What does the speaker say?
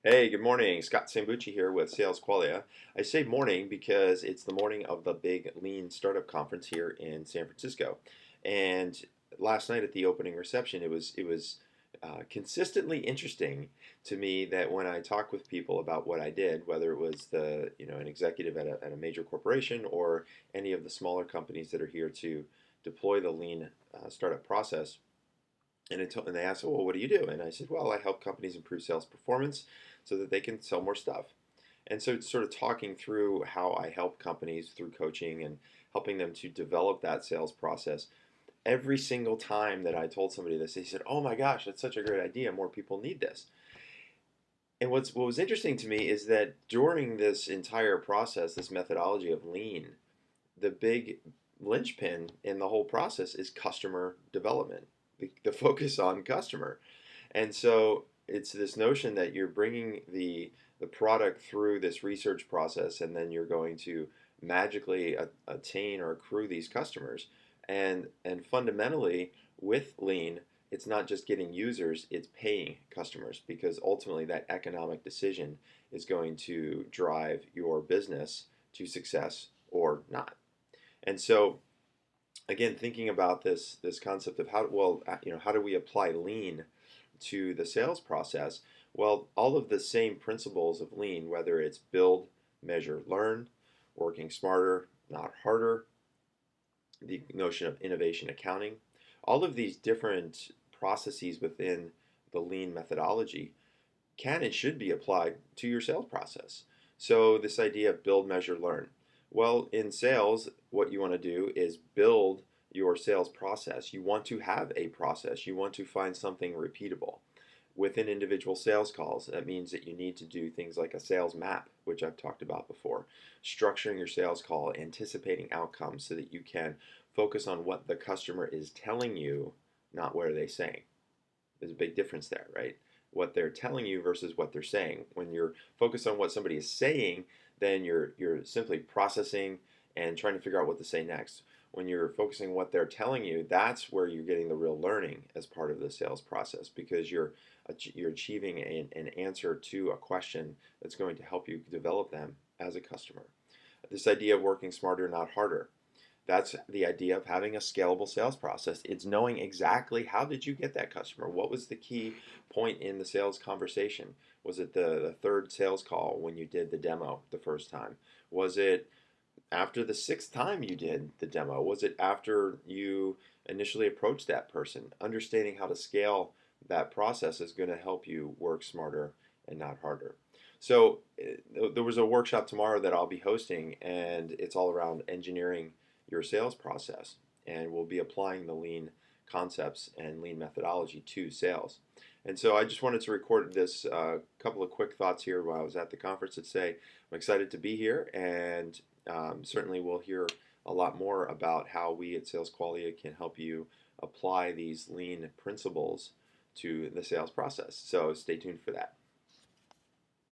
Hey, good morning. Scott Sambucci here with Sales Qualia. I say morning because it's the morning of the big Lean Startup Conference here in San Francisco. And last night at the opening reception, it was consistently interesting to me that when I talk with people about what I did, whether it was an executive at a major corporation or any of the smaller companies that are here to deploy the Lean startup process, and they asked, well, what do you do? And I said, well, I help companies improve sales performance so that they can sell more stuff. And so it's sort of talking through how I help companies through coaching and helping them to develop that sales process. Every single time that I told somebody this, they said, oh my gosh, that's such a great idea. More people need this. And what was interesting to me is that during this entire process, this methodology of lean, the big linchpin in the whole process is customer development, the focus on customer. And so it's this notion that you're bringing the product through this research process, and then you're going to magically attain or accrue these customers. And fundamentally, with lean, it's not just getting users; it's paying customers, because ultimately that economic decision is going to drive your business to success or not. And so again, thinking about this concept of how do we apply lean to the sales process? Well, all of the same principles of lean, whether it's build, measure, learn, working smarter, not harder, the notion of innovation accounting, all of these different processes within the lean methodology can and should be applied to your sales process. So, this idea of build, measure, learn. Well, in sales, what you want to do is build your sales process. You want to have a process, you want to find something repeatable. Within individual sales calls, that means that you need to do things like a sales map, which I've talked about before, structuring your sales call, anticipating outcomes so that you can focus on what the customer is telling you, not what are they saying. There's a big difference there, right? What they're telling you versus what they're saying. When you're focused on what somebody is saying, then you're simply processing and trying to figure out what to say next. When you're focusing on what they're telling you, that's where you're getting the real learning as part of the sales process, because you're achieving an answer to a question that's going to help you develop them as a customer. This idea of working smarter, not harder. That's the idea of having a scalable sales process. It's knowing exactly how did you get that customer? What was the key point in the sales conversation? Was it the third sales call when you did the demo the first time? Was it after the sixth time you did the demo? Was it after you initially approached that person? Understanding how to scale that process is going to help you work smarter and not harder. So there was a workshop tomorrow that I'll be hosting, and it's all around engineering your sales process, and we'll be applying the lean concepts and lean methodology to sales. And so I just wanted to record this couple of quick thoughts here while I was at the conference to say I'm excited to be here, and certainly we'll hear a lot more about how we at Sales Qualia can help you apply these lean principles to the sales process. So stay tuned for that.